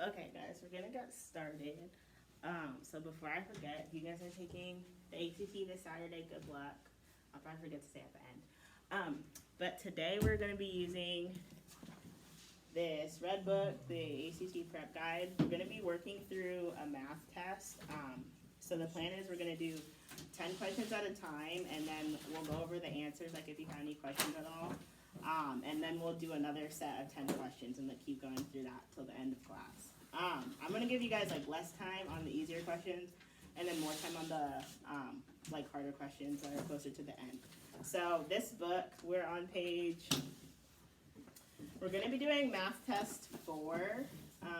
Okay, guys, we're gonna get started. So before I forget, if you guys are taking the ACT this Saturday, good luck. I'll probably forget to say at the end. But today we're gonna be using this red book, the ACT prep guide. We're gonna be working through a math test. So the plan is we're gonna do 10 questions at a time, and then we'll go over the answers, like if you have any questions at all. And then we'll do another set of 10 questions and then keep going through that till the end of class. I'm gonna give you guys like less time on the easier questions and then more time on the like harder questions that are closer to the end. So this book, we're on page, we're gonna be doing math test 4. Let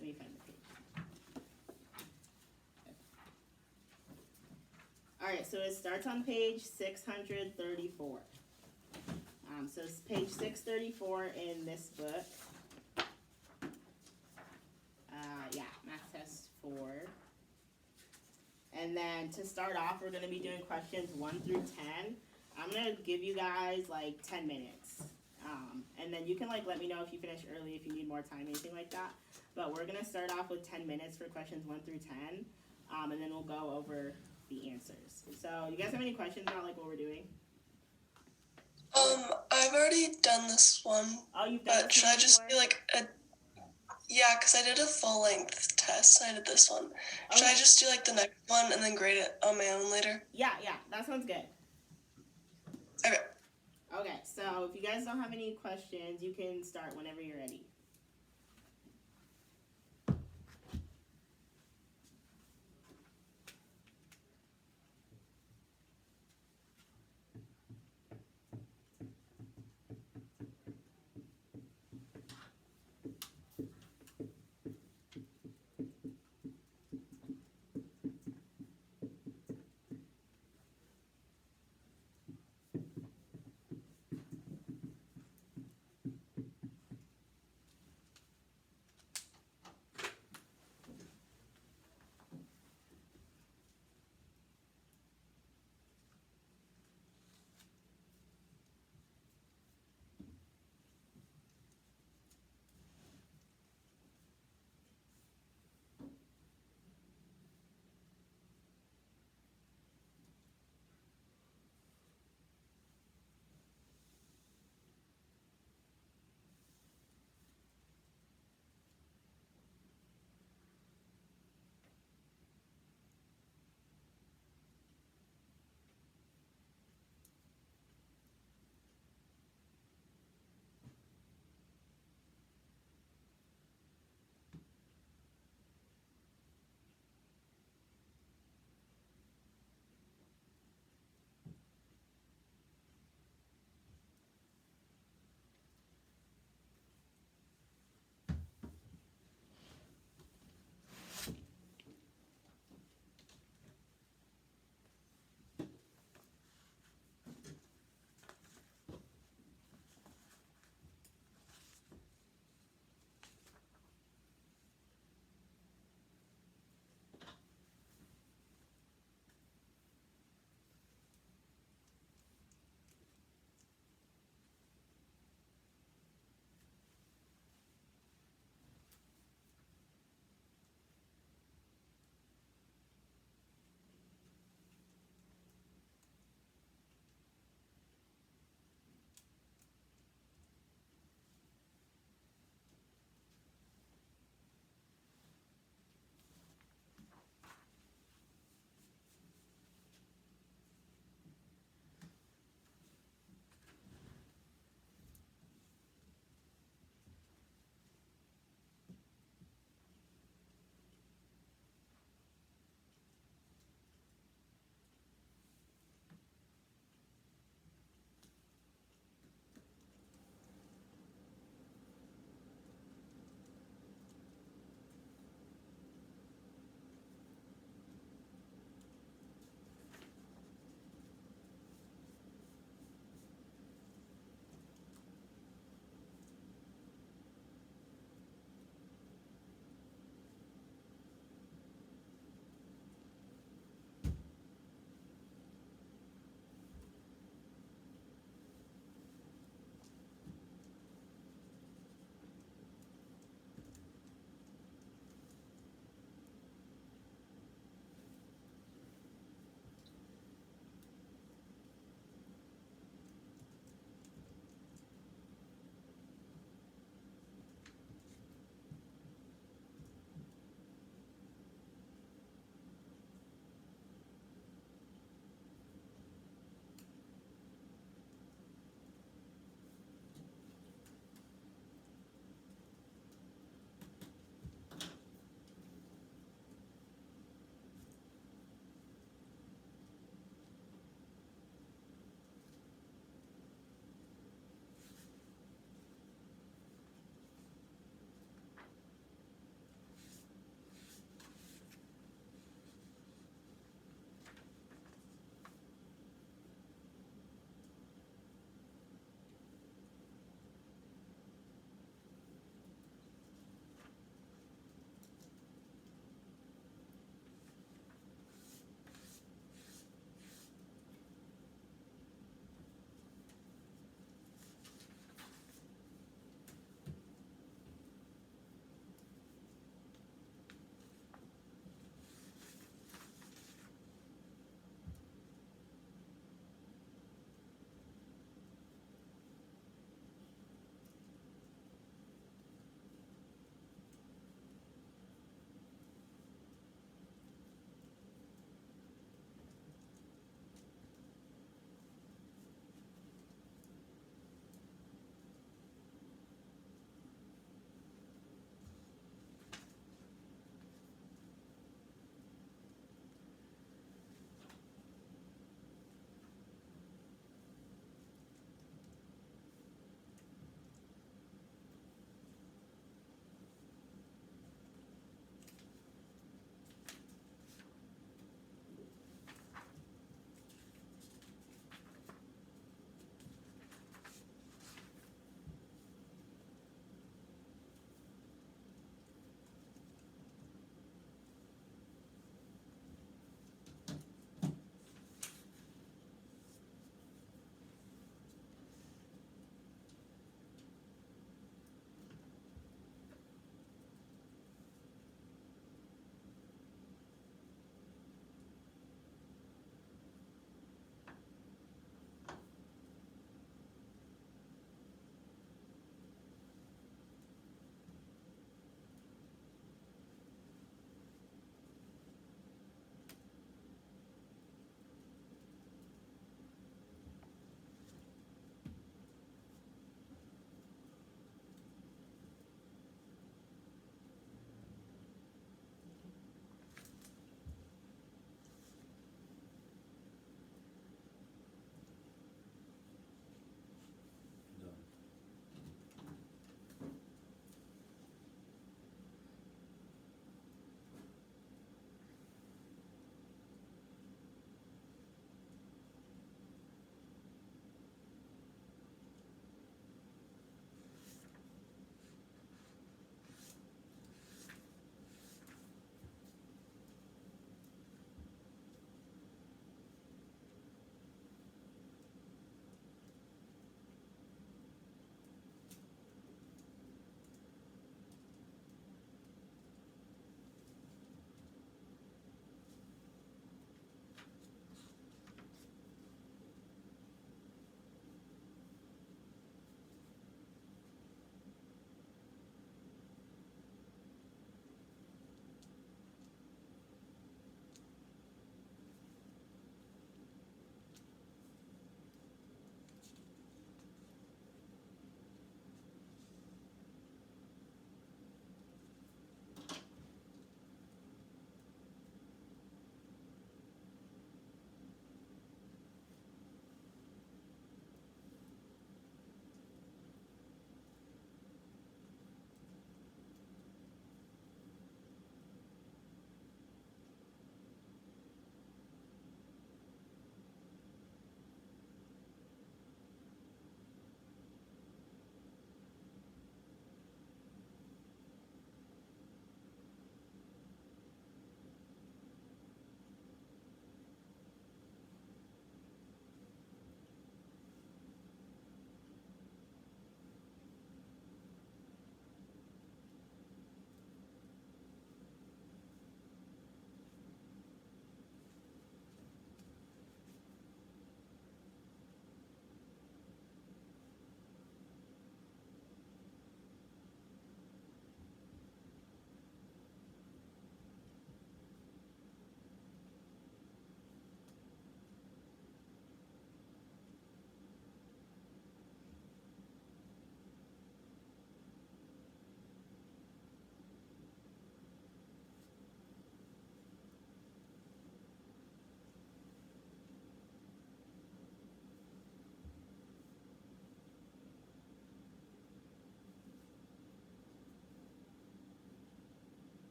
me find the page. Alright, so it starts on page 634. So it's page 634 in this book. Math test 4. And then to start off, we're going to be doing questions 1 through 10. I'm going to give you guys like 10 minutes. And then you can like let me know if you finish early, if you need more time, anything like that. But we're going to start off with 10 minutes for questions 1 through 10. And then we'll go over the answers. So you guys have any questions about like what we're doing? I've already done this one. Oh, you've done but should I just do like a... Yeah, because I did a full-length test. I did this one. Okay. Should I just do like the next one and then grade it on my own later? Yeah, that sounds good. Okay. Okay, so if you guys don't have any questions, you can start whenever you're ready.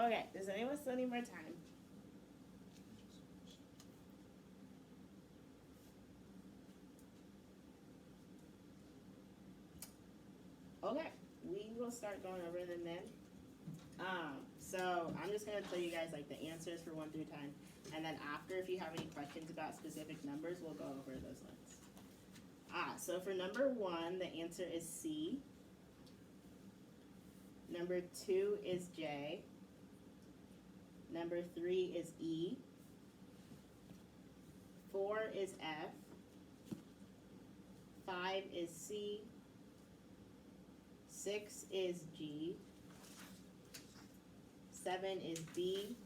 Okay, does anyone still need more time? Okay, we will start going over them then. So I'm just gonna tell you guys like the answers for 1 through 10, and then after, if you have any questions about specific numbers, we'll go over those ones. So for number 1, the answer is C. Number 2 is J. Number 3 is E. 4 is F. 5 is C. 6 is G. 7 is B.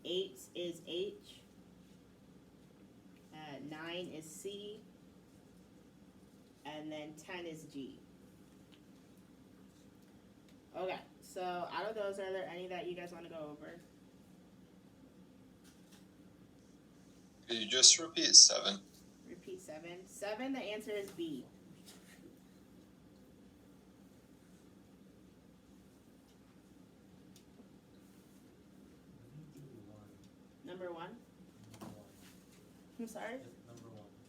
8 is H. 9 is C. And then 10 is G. Okay, so out of those, are there any that you guys want to go over? Could you just repeat 7? Repeat 7. 7, the answer is B. Number 1? I'm sorry?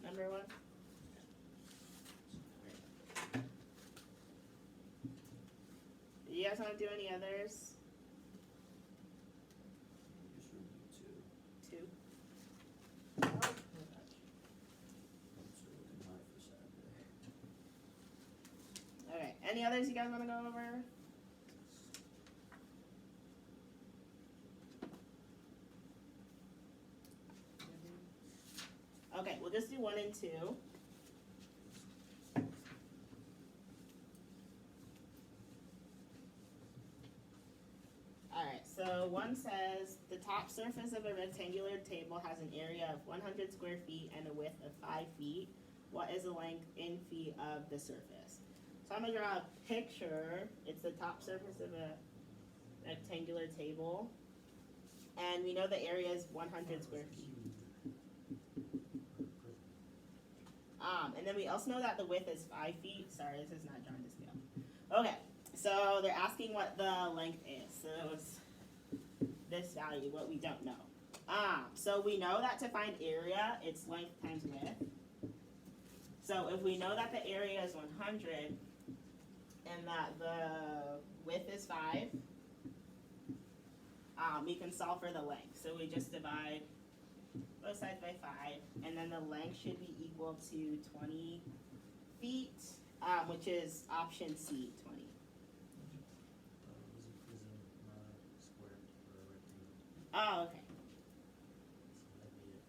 Number 1? Do you guys want to do any others? Just repeat 2. 2? I'm still looking high for Saturday. Okay, any others you guys want to go over? Okay, we'll just do 1 and 2. Alright, so 1 says, the top surface of a rectangular table has an area of 100 square feet and a width of 5 feet. What is the length in feet of the surface? So I'm going to draw a picture. It's the top surface of a rectangular table. And we know the area is 100 square feet. And then we also know that the width is 5 feet. Sorry, this is not drawn to scale. Okay, so they're asking what the length is. So it's this value, what we don't know. So we know that to find area, it's length times width. So if we know that the area is 100 and that the width is 5, we can solve for the length. So we just divide both sides by 5, and then the length should be equal to 20 feet, which is option C, 20. Was a prism, not a square or a rectangle. Oh, okay. So that'd be it.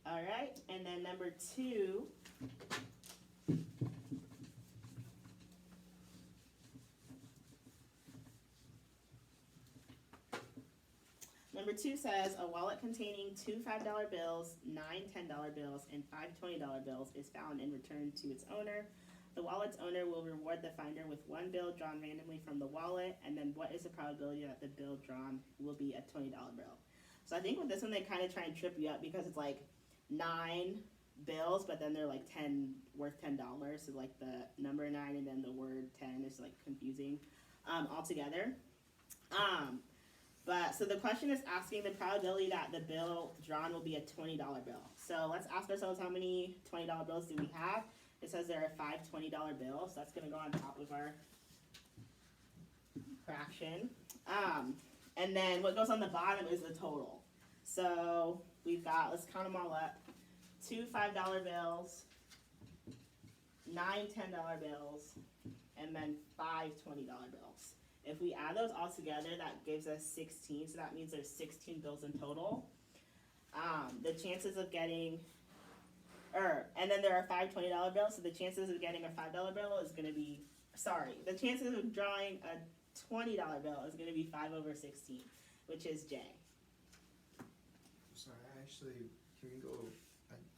All right, and then number 2. Number 2 says, a wallet containing 2 $5 bills, 9 $10 bills, and 5 $20 bills is found and returned to its owner. The wallet's owner will reward the finder with 1 bill drawn randomly from the wallet, and then what is the probability that the bill drawn will be a $20 bill? So I think with this one, they kind of try and trip you up because it's like 9 bills, but then they're like 10, worth $10. So like the number 9 and then the word 10 is like confusing altogether. But so the question is asking the probability that the bill drawn will be a $20 bill. So let's ask ourselves, how many $20 bills do we have? It says there are 5 $20 bills, so that's going to go on top of our fraction. And then what goes on the bottom is the total. So we've got, let's count them all up, 2 $5 bills, 9 $10 bills, and then 5 $20 bills. If we add those all together, that gives us 16, so that means there's 16 bills in total. The chances of getting, and then there are 5 $20 bills, so the chances of getting a $5 bill is going to be, the chances of drawing a $20 bill is going to be 5 over 16, which is J. Sorry, I actually, can we go,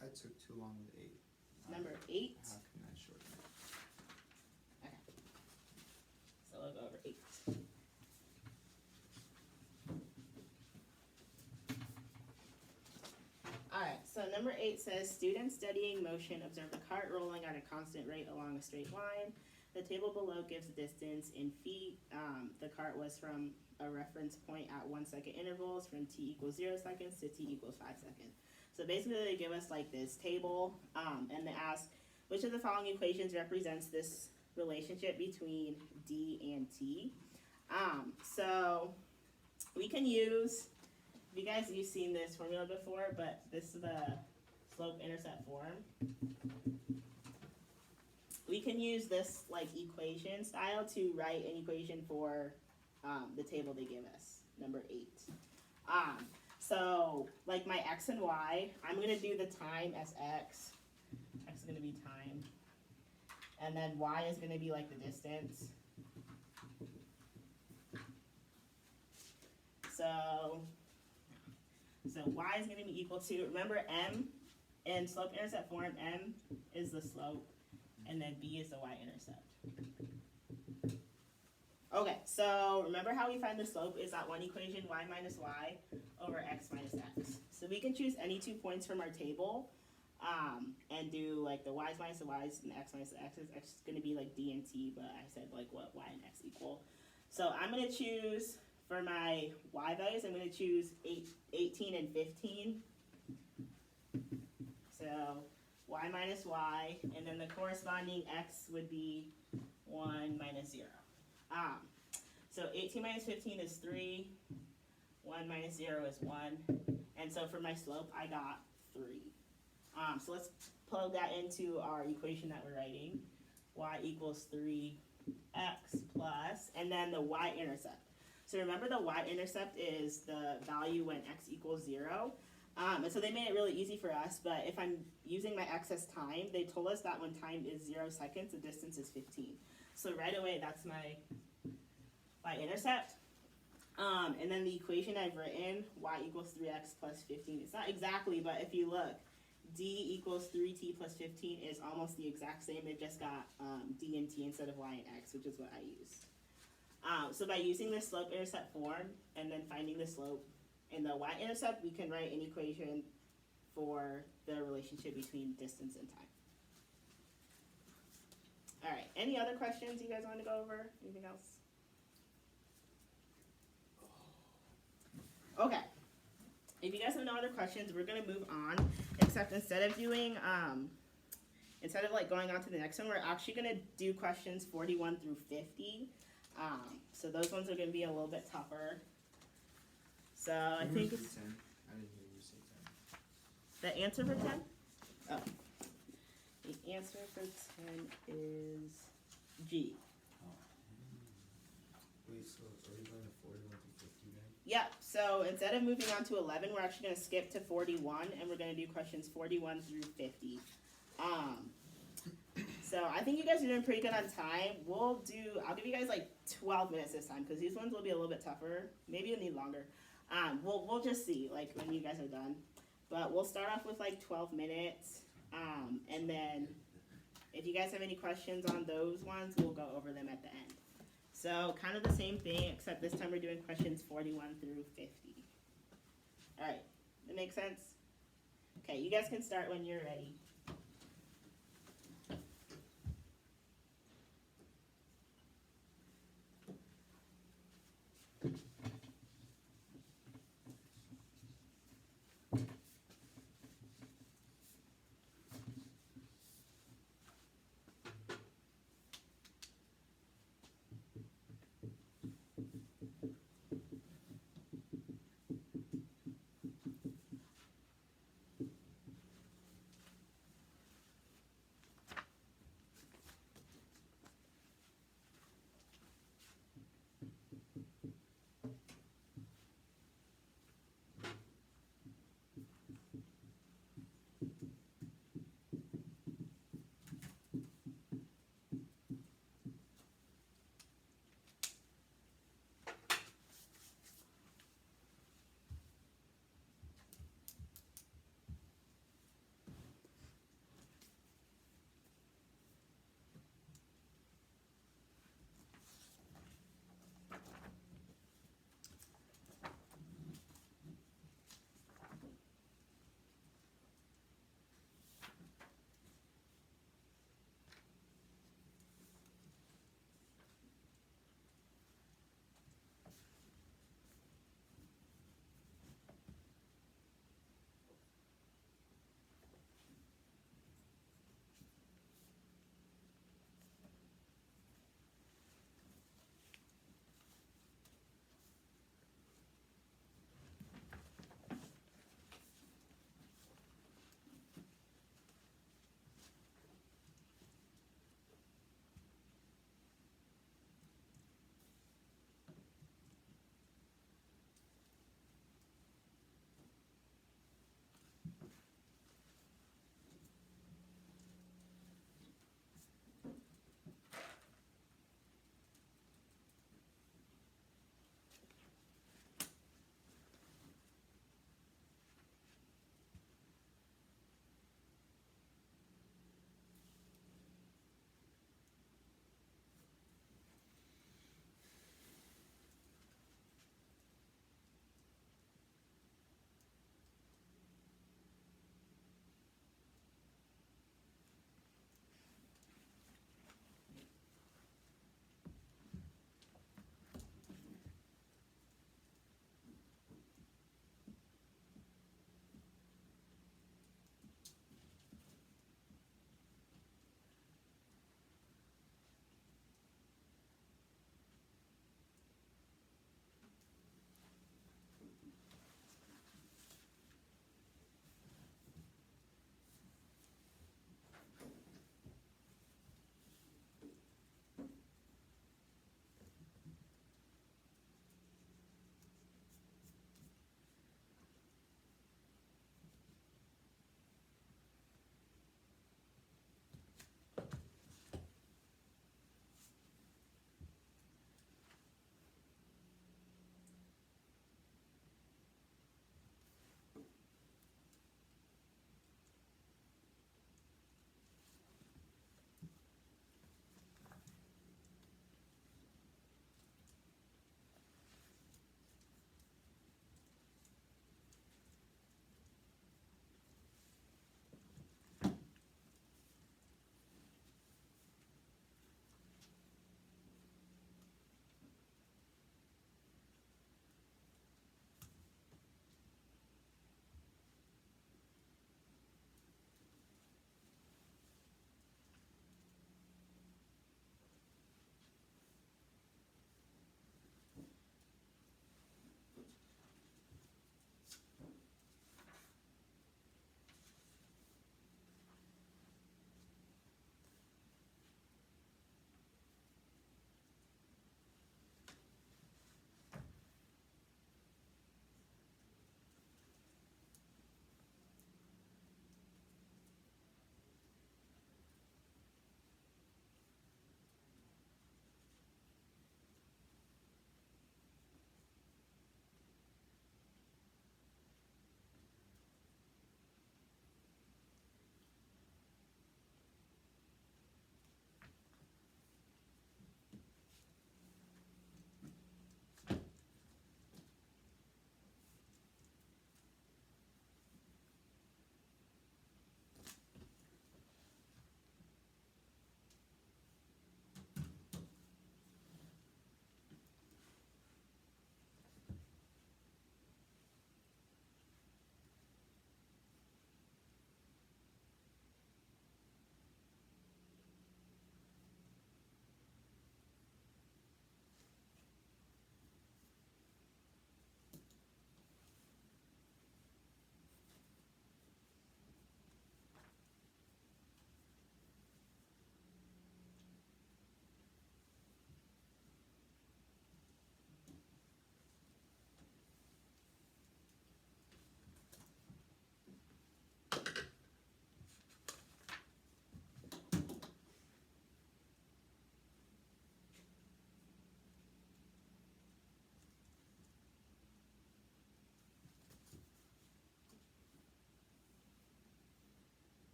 I took too long with 8. Number 8. How can I shorten it? Okay. So we'll go over 8. Alright, so number 8 says, students studying motion observe a cart rolling at a constant rate along a straight line. The table below gives the distance in feet. The cart was from a reference point at 1 second intervals from t equals 0 seconds to t equals 5 seconds. So basically they give us like this table, and they ask which of the following equations represents this relationship between d and t. So we can use, you guys, you've seen this formula before, but this is the slope-intercept form. We can use this like equation style to write an equation for the table they give us, number 8. So like my x and y, I'm gonna do the time as x. X is gonna be time, and then y is gonna be like the distance. So y is gonna be equal to, remember m in slope-intercept form, m is the slope, and then b is the y-intercept. Okay, so remember how we find the slope is that one equation, y minus y over x minus x. So we can choose any 2 points from our table, and do like the y's minus the y's and the x minus the x's. X is gonna be like d and t, but I said like what y and x equal. So I'm gonna choose, for my y values, I'm gonna choose 18 and 15. So y minus y, and then the corresponding x would be 1 minus 0. So 18 minus 15 is 3, 1 minus 0 is 1, and so for my slope I got 3. So let's plug that into our equation that we're writing. Y equals 3x plus, and then the y-intercept. So remember the y-intercept is the value when x equals 0. And so they made it really easy for us, but if I'm using my x as time, they told us that when time is 0 seconds, the distance is 15. So right away, that's my y-intercept. And then the equation I've written, y equals 3x plus 15. It's not exactly, but if you look, d equals 3t plus 15 is almost the exact same. It just got d and t instead of y and x, which is what I used. So by using the slope-intercept form and then finding the slope in the y-intercept, we can write an equation for the relationship between distance and time. All right, any other questions you guys want to go over? Anything else? Okay, if you guys have no other questions, we're gonna move on, except instead of doing, instead of like going on to the next one, we're actually gonna do questions 41 through 50. So those ones are gonna be a little bit tougher. So I think it's 10. I didn't hear you say 10. the answer for 10? Oh. The answer for 10 is G. Wait, so are we going to 41 to 50 then? Yep, so instead of moving on to 11, we're actually gonna skip to 41, and we're gonna do questions 41 through 50. So I think you guys are doing pretty good on time. I'll give you guys like 12 minutes this time, because these ones will be a little bit tougher. Maybe you'll need longer. We'll just see, like, when you guys are done. But we'll start off with like 12 minutes, and then if you guys have any questions on those ones, we'll go over them at the end. So kind of the same thing, except this time we're doing questions 41 through 50. All right, that makes sense? Okay, you guys can start when you're ready.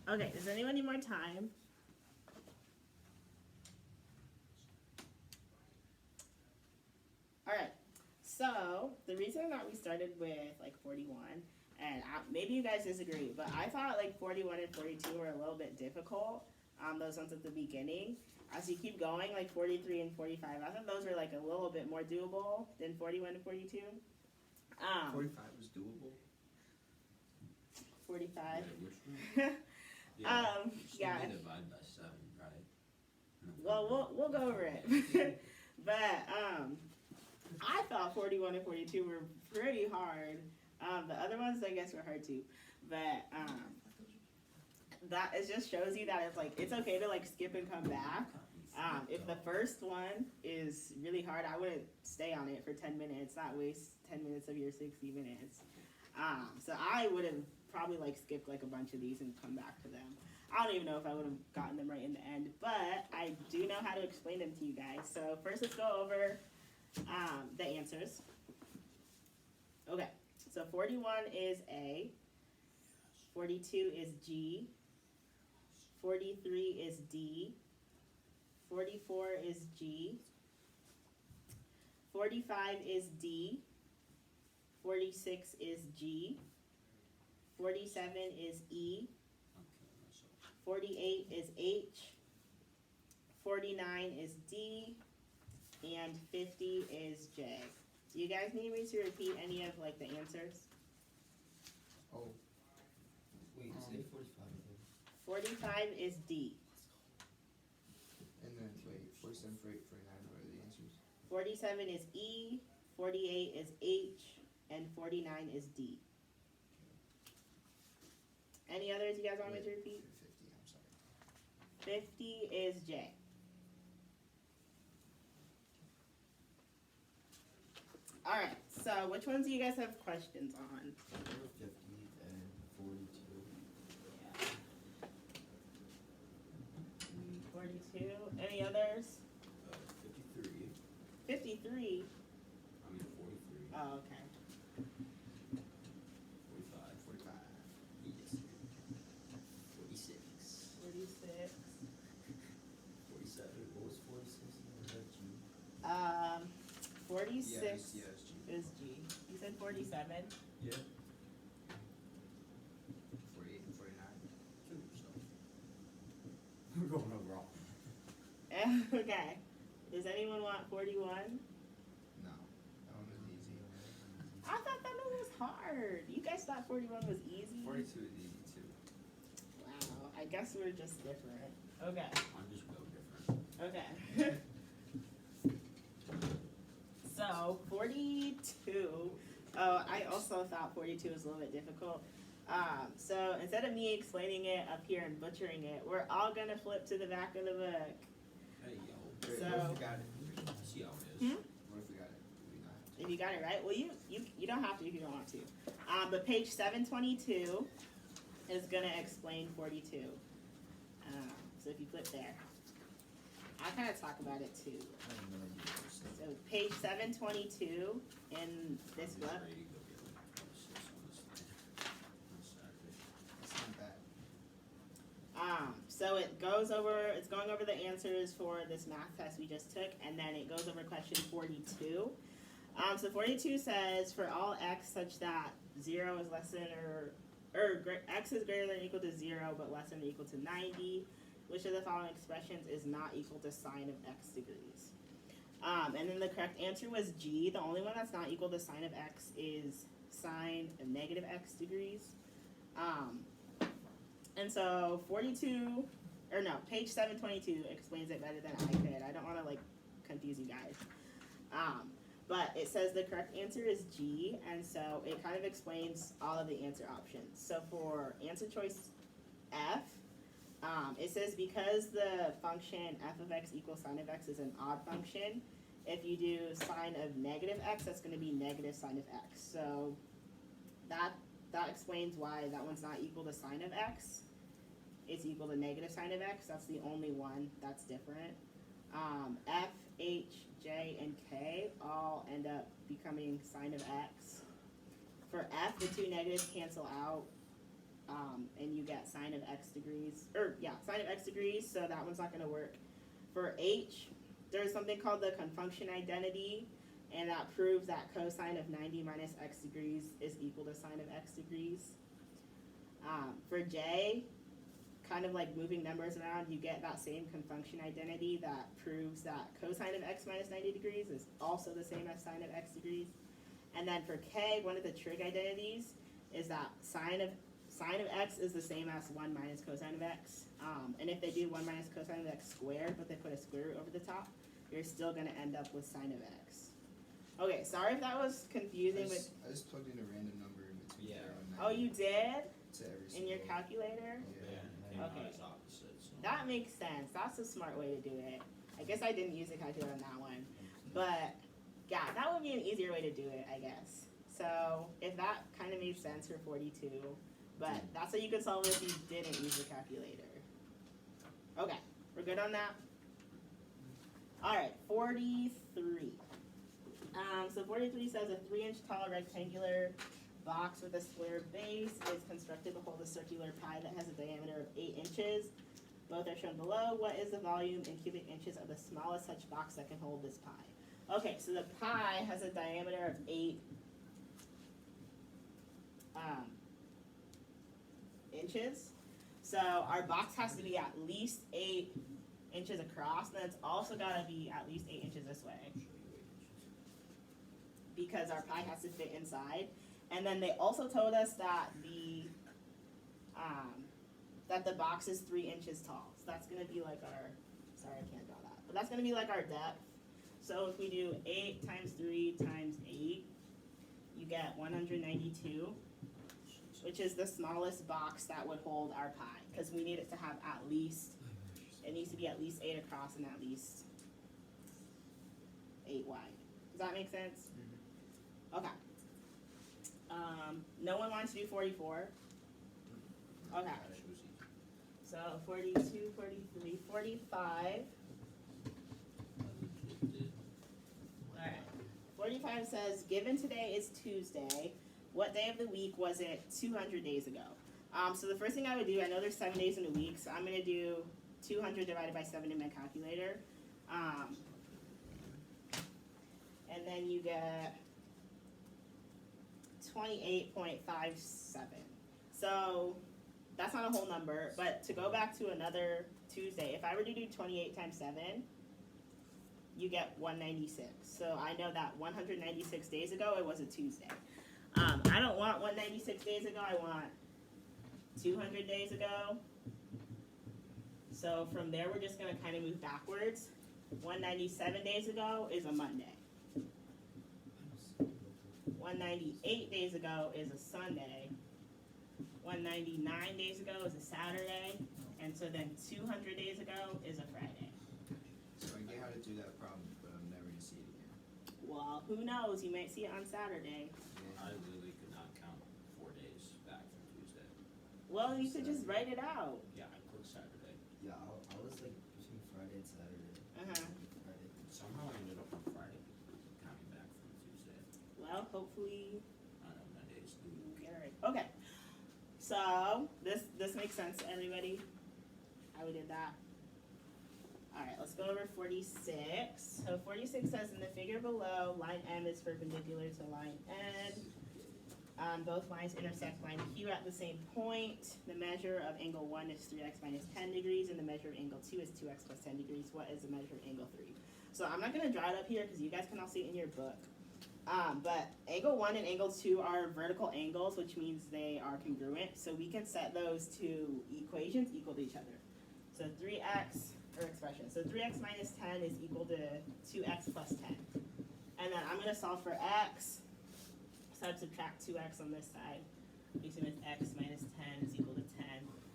Okay, does anyone need more time? All right. So the reason that we started with like 41, and maybe you guys disagree, but I thought like 41 and 42 were a little bit difficult. Those ones at the beginning. As you keep going, like 43 and 45, I thought those were like a little bit more doable than 41 and 42. 45 was doable. 45. Yeah, which one? Still Yeah. need to divide by 7, right? Well, we'll go over it. But I thought 41 and 42 were pretty hard. The other ones, I guess, were hard too. But that it just shows you that it's okay to like skip and come back. If the first one is really hard, I wouldn't stay on it for 10 minutes, not waste 10 minutes of your 60 minutes. So I would have probably like skipped like a bunch of these and come back to them. I don't even know if I would have gotten them right in the end, but I do know how to explain them to you guys. So first let's go over the answers. Okay, so 41 is A, 42 is G, 43 is D, 44 is G, 45 is D, 46 is G, 47 is E, 48 is H, 49 is D, and 50 is J. Do you guys need me to repeat any of like the answers? Oh, Wait, say 45 again. 45 is D. and then wait, 47, 48, 49. What are the answers? 47 is E, 48 is H, and 49 is D. Any others you guys want me to repeat? 50. I'm sorry. 50 is J. Alright, so which ones do you guys have questions on? 50 and 42. 42. Any others? 53. 53. I mean 43. Oh, okay. 45. 45. Yes. 46. 46. 47. What was 46? Was that G? 46 Yes, G. is G. You said 47? Yeah. 48 and 49. Kill yourself. We're going over all. Okay. Does anyone want 41? No, that one was easy. I thought that one was hard. You guys thought 41 was easy? 42 is easy too. Wow, I guess we're just different. Okay. I'm just go different. Okay. So 42. Oh, I also thought 42 was a little bit difficult. So instead of me explaining it up here and butchering it, we're all gonna flip to the back of the book. Hey, yo. Wait, So- what if we got it? See how it is. What if we got it? Do we not have to? If you got it right, well, you don't have to if you don't want to. But page 722 is gonna explain 42. So if you flip there, I kind of talk about it too. I have no idea what you're saying. So page 722 in this I'm book. just ready to go get like 26 on this thing. On Saturday. That's not bad. So it's going over the answers for this math test we just took, and then it goes over question 42. So 42 says for all x such that 0 is less than x is greater than or equal to 0 but less than or equal to 90, which of the following expressions is not equal to sine of x degrees? And then the correct answer was G. The only one that's not equal to sine of x is sine of negative x degrees. And so page 722 explains it better than I could. I don't want to like confuse you guys. But it says the correct answer is G, and so it kind of explains all of the answer options. So for answer choice F, it says because the function f of x equals sine of x is an odd function, if you do sine of negative x, that's going to be negative sine of x. So that explains why that one's not equal to sine of x. It's equal to negative sine of x. That's the only one that's different. F, H, J, and K all end up becoming sine of x. For F, the two negatives cancel out, and you get sine of x degrees, sine of x degrees, so that one's not gonna work. For h, there's something called the confunction identity, and that proves that cosine of 90 minus x degrees is equal to sine of x degrees. For j, kind of like moving numbers around, you get that same confunction identity that proves that cosine of x minus 90 degrees is also the same as sine of x degrees. And then for k, one of the trig identities is that sine of x is the same as 1 minus cosine of x. And if they do 1 minus cosine of x squared, but they put a square root over the top, you're still going to end up with sine of x. Okay, sorry if that was confusing. I just plugged in a random number in between Yeah. 0 and 90. Oh, you did? To every In your single- calculator? Yeah. Okay. It's opposite, so. That makes sense. That's a smart way to do it. I guess I didn't use a calculator on that one. But yeah, that would be an easier way to do it, I guess. So if that kind of made sense for 42, but that's what you could solve if you didn't use a calculator. Okay, we're good on that? Alright, 43. So 43 says a 3-inch tall rectangular box with a square base is constructed to hold a circular pie that has a diameter of 8 inches. Both are shown below. What is the volume in cubic inches of the smallest such box that can hold this pie? Okay, so the pie has a diameter of 8 inches. So our box has to be at least 8 inches across, and then it's also got to be at least 8 inches this way, because our pie has to fit inside. And then they also told us that the box is 3 inches tall. So that's gonna be like our, sorry I can't draw that, but that's gonna be like our depth. So if we do 8 times 3 times 8, you get 192, which is the smallest box that would hold our pie, because we need it to have at least, it needs to be at least 8 across and at least 8 wide. Does that make sense? Okay. No one wants to do 44. Okay. So 42, 43, 45. Alright. 45 says, given today is Tuesday, what day of the week was it 200 days ago? So the first thing I would do, I know there's 7 days in a week, so I'm going to do 200 divided by 7 in my calculator. And then you get 28.57. So that's not a whole number, but to go back to another Tuesday, if I were to do 28 times 7, you get 196. So I know that 196 days ago, it was a Tuesday. I don't want 196 days ago, I want 200 days ago. So from there, we're just gonna kind of move backwards. 197 days ago is a Monday. 198 days ago is a Sunday. 199 days ago is a Saturday. And so then 200 days ago is a Friday. So I get how to do that problem, but I'm never gonna see it again. Well, who knows? You might see it on Saturday. I literally could not count 4 days back from Tuesday. Well, you could just write it out. Yeah, I put Saturday. Yeah, I was like between Friday and Saturday. Uh-huh. Friday. Somehow I ended up on Friday, counting back from Tuesday. Well, hopefully I don't know, Mondays. you get it right. Okay. So this makes sense to everybody. How we did that. Alright, let's go over 46. So 46 says in the figure below, line M is perpendicular to line N. Both lines intersect line Q at the same point. The measure of angle 1 is 3x minus 10 degrees, and the measure of angle 2 is 2x plus 10 degrees. What is the measure of angle 3? So I'm not going to draw it up here because you guys can all see it in your book. But angle 1 and angle 2 are vertical angles, which means they are congruent. So we can set those two equations equal to each other. So 3x, or expression. So 3x minus 10 is equal to 2x plus 10. And then I'm going to solve for x. So I'd subtract 2x on this side. Leaves me with x minus 10 is equal to 10.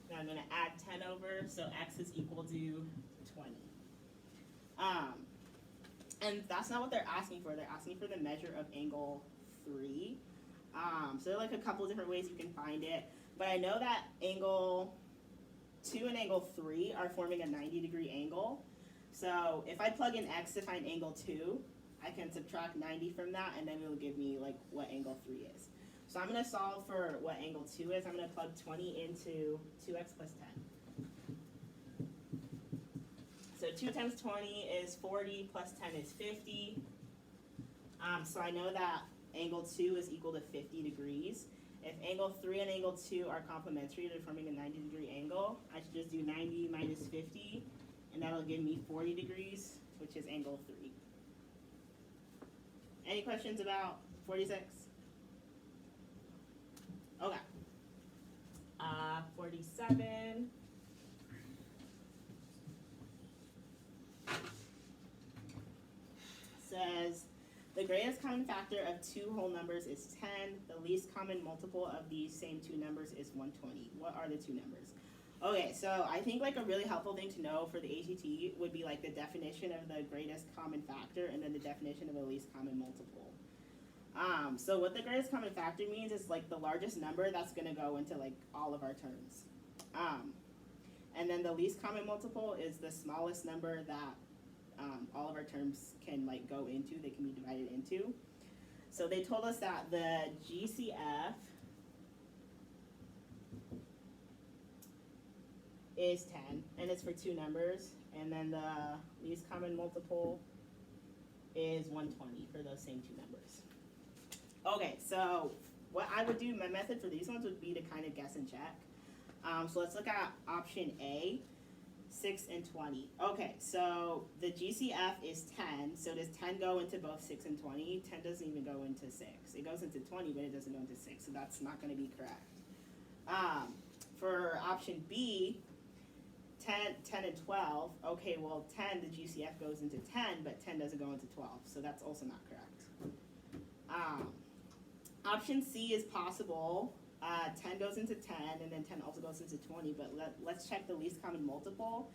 Now I'm going to add 10 over, so x is equal to 20. And that's not what they're asking for. They're asking for the measure of angle 3. So there are like a couple of different ways you can find it. But I know that angle 2 and angle 3 are forming a 90-degree angle. So if I plug in x to find angle 2, I can subtract 90 from that, and then it'll give me like what angle 3 is. So So I'm gonna solve for what angle 2 is. I'm gonna plug 20 into 2x plus 10. So 2 times 20 is 40 plus 10 is 50. So I know that angle 2 is equal to 50 degrees. If angle 3 and angle 2 are complementary, they're forming a 90-degree angle, I should just do 90 minus 50, and that'll give me 40 degrees, which is angle 3. Any questions about 46? Okay. 47. Says the greatest common factor of two whole numbers is 10. The least common multiple of these same two numbers is 120. What are the two numbers? Okay, so I think like a really helpful thing to know for the ACT would be like the definition of the greatest common factor and then the definition of the least common multiple. So what the greatest common factor means is like the largest number that's gonna go into like all of our terms. And then the least common multiple is the smallest number that all of our terms can like go into, they can be divided into. So they told us that the GCF is 10, and it's for two numbers, and then the least common multiple is 120 for those same two numbers. Okay, so what I would do, my method for these ones would be to kind of guess and check. So let's look at option A, 6 and 20. Okay, so the GCF is 10, so does 10 go into both 6 and 20? 10 doesn't even go into 6. It goes into 20, but it doesn't go into 6, so that's not going to be correct. For option B, 10 and 12, okay, well 10, the GCF goes into 10, but 10 doesn't go into 12, so that's also not correct. Option C is possible. 10 goes into 10, and then 10 also goes into 20, but let's check the least common multiple.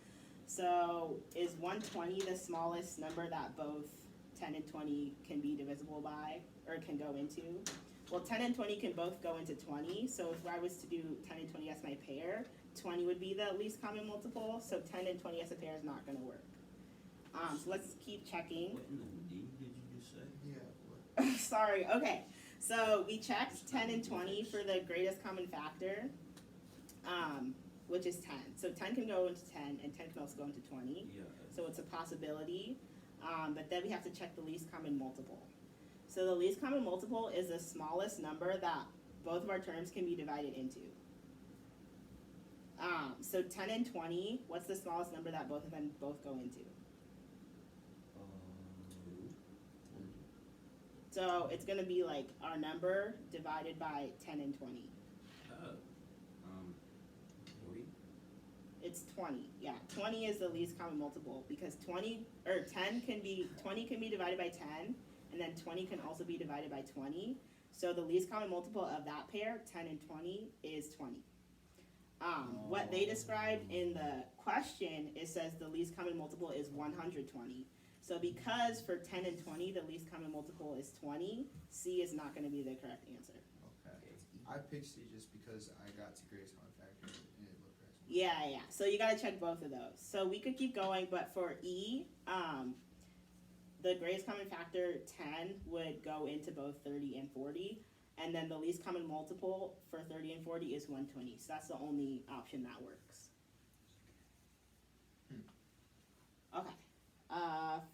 So is 120 the smallest number that both 10 and 20 can be divisible by, or can go into? Well, 10 and 20 can both go into 20, so if I was to do 10 and 20 as my pair, 20 would be the least common multiple, so 10 and 20 as a pair is not going to work. So let's keep checking. What in the D did you just say? Yeah, what? Sorry, okay. So we checked 10 and 20 for the greatest common factor, which is 10. So 10 can go into 10, and 10 can also go into 20. Yeah. So it's a possibility, but then we have to check the least common multiple. So the least common multiple is the smallest number that both of our terms can be divided into. So 10 and 20, what's the smallest number that both of them both go into? So it's gonna be like our number divided by 10 and 20. 40? It's 20, yeah. 20 is the least common multiple because 20 can be divided by 10, and then 20 can also be divided by 20. So the least common multiple of that pair, 10 and 20, is 20. What they described in the question, it says the least common multiple is 120. So because for 10 and 20, the least common multiple is 20, C is not going to be the correct answer. Okay. I picked C just because I got to greatest common factor and it looked right. Yeah. So you got to check both of those. So we could keep going, but for E, the greatest common factor 10 would go into both 30 and 40. And then the least common multiple for 30 and 40 is 120. So that's the only option that works. Okay.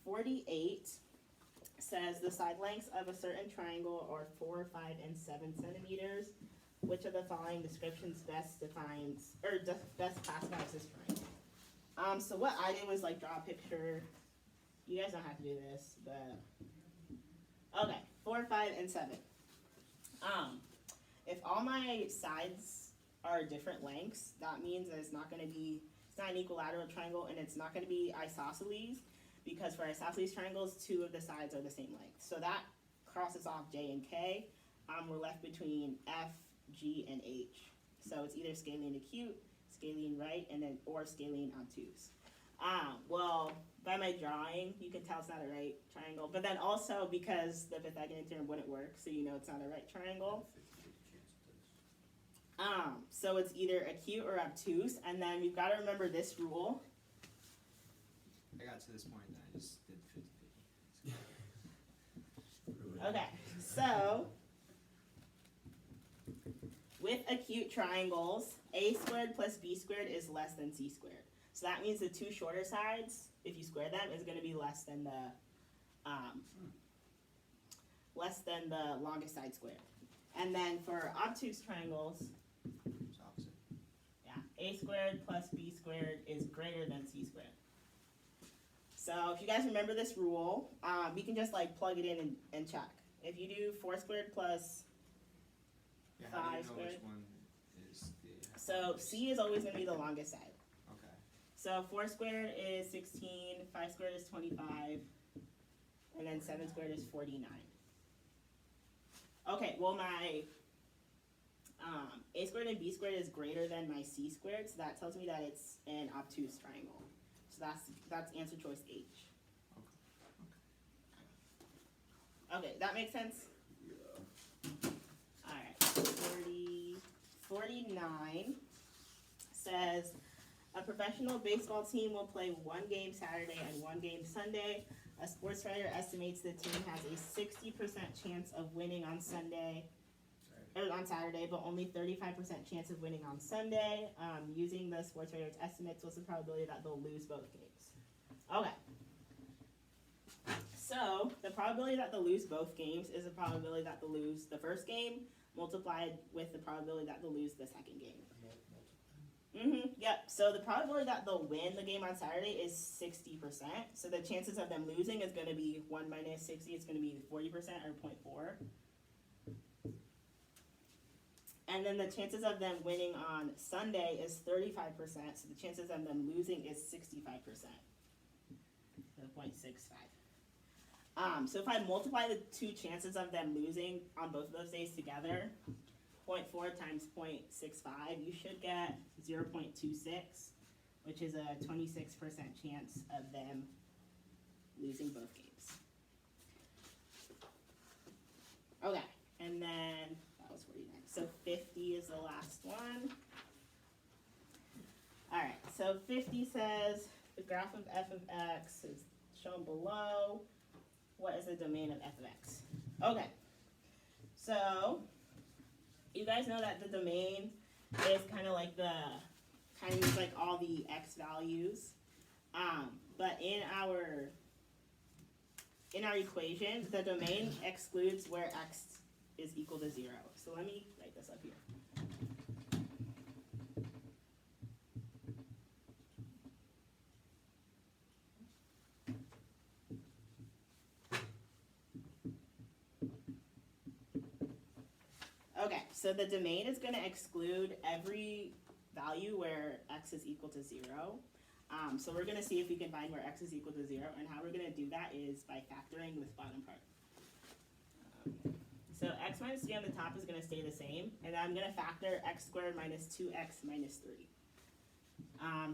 48 says the side lengths of a certain triangle are 4, 5, and 7 centimeters. Which of the following descriptions best classifies this triangle? So what I did was like draw a picture. You guys don't have to do this, but okay, 4, 5, and 7. If all my sides are different lengths, that means that it's not an equilateral triangle, and it's not going to be isosceles, because for isosceles triangles, 2 of the sides are the same length. So that crosses off J and K. We're left between F, G, and H. So it's either scalene acute, scalene right, or scalene obtuse. Well, by my drawing, you can tell it's not a right triangle, but then also because the Pythagorean theorem wouldn't work, so you know it's not a right triangle. So it's either acute or obtuse, and then we've got to remember this rule. I got to this point and I just did 50-50. Okay, so with acute triangles, a squared plus b squared is less than c squared. So that means the two shorter sides, if you square them, is going to be less than the longest side squared. And then for obtuse triangles, It's opposite. yeah, a squared plus b squared is greater than c squared. So if you guys remember this rule, we can just like plug it in and check. If you do 4 squared plus, Yeah, how do you 5 know squared. which one is the so hypotenuse? c is always going to be the longest side. Okay. So 4 squared is 16, 5 squared is 25, and then 7 squared is 49. Okay, well my a squared and b squared is greater than my c squared, so that tells me that it's an obtuse triangle. So that's answer choice H. Okay, that makes sense? Yeah. Alright, 49 says, a professional baseball team will play 1 game Saturday and 1 game Sunday. A sports writer estimates the team has a 60% chance of winning on Sunday, or on Saturday, but only 35% chance of winning on Sunday. Using the sports writer's estimates, what's the probability that they'll lose both games? Okay. So, the probability that they'll lose both games is the probability that they'll lose the first game multiplied with the probability that they'll lose the second game. Yep. So the probability that they'll win the game on Saturday is 60%. So the chances of them losing is going to be 1 minus 60. It's going to be 40% or 0.4. And then the chances of them winning on Sunday is 35%. So the chances of them losing is 65%. So 0.65. So if I multiply the two chances of them losing on both of those days together, 0.4 times 0.65, you should get 0.26, which is a 26% chance of them losing both games. Okay, and then that was 49. So 50 is the last one. Alright, so 50 says the graph of f of x is shown below. What is the domain of f of x? Okay, so you guys know that the domain is kind of like like all the x values, but in our equation, the domain excludes where x is equal to 0. So let me write this up here. Okay, so the domain is going to exclude every value where x is equal to 0. So we're going to see if we can find where x is equal to 0, and how we're going to do that is by factoring this bottom part. So x minus 3 on the top is going to stay the same, and I'm going to factor x squared minus 2x minus 3.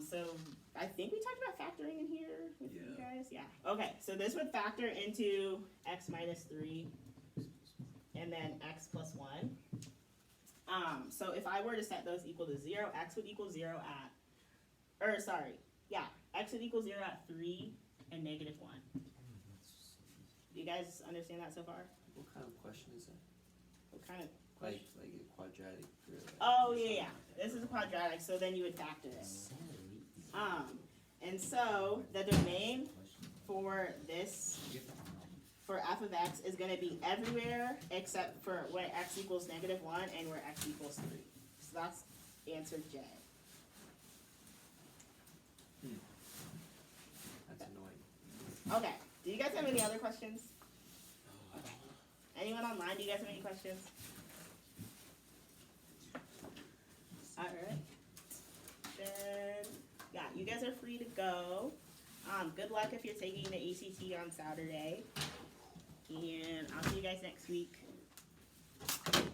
So I think we talked about factoring in here with you guys. Yeah. Okay, so this would factor into x minus 3 and then x plus 1. So if I were to set those equal to 0, x would equal 0 at, x would equal 0 at 3 and negative 1. Do you guys understand that so far? What kind of question is that? What kind of Like a quadratic or like Oh, yeah. This is a quadratic, so then you would factor it. And so the domain for this, for f of x, is going to be everywhere except for where x equals negative 1 and where x equals 3. So that's answer J. That's annoying. Okay. Do you guys have any other questions? Okay. Anyone online? Do you guys have any questions? Alright. Then, yeah, you guys are free to go. Good luck if you're taking the ACT on Saturday. And I'll see you guys next week.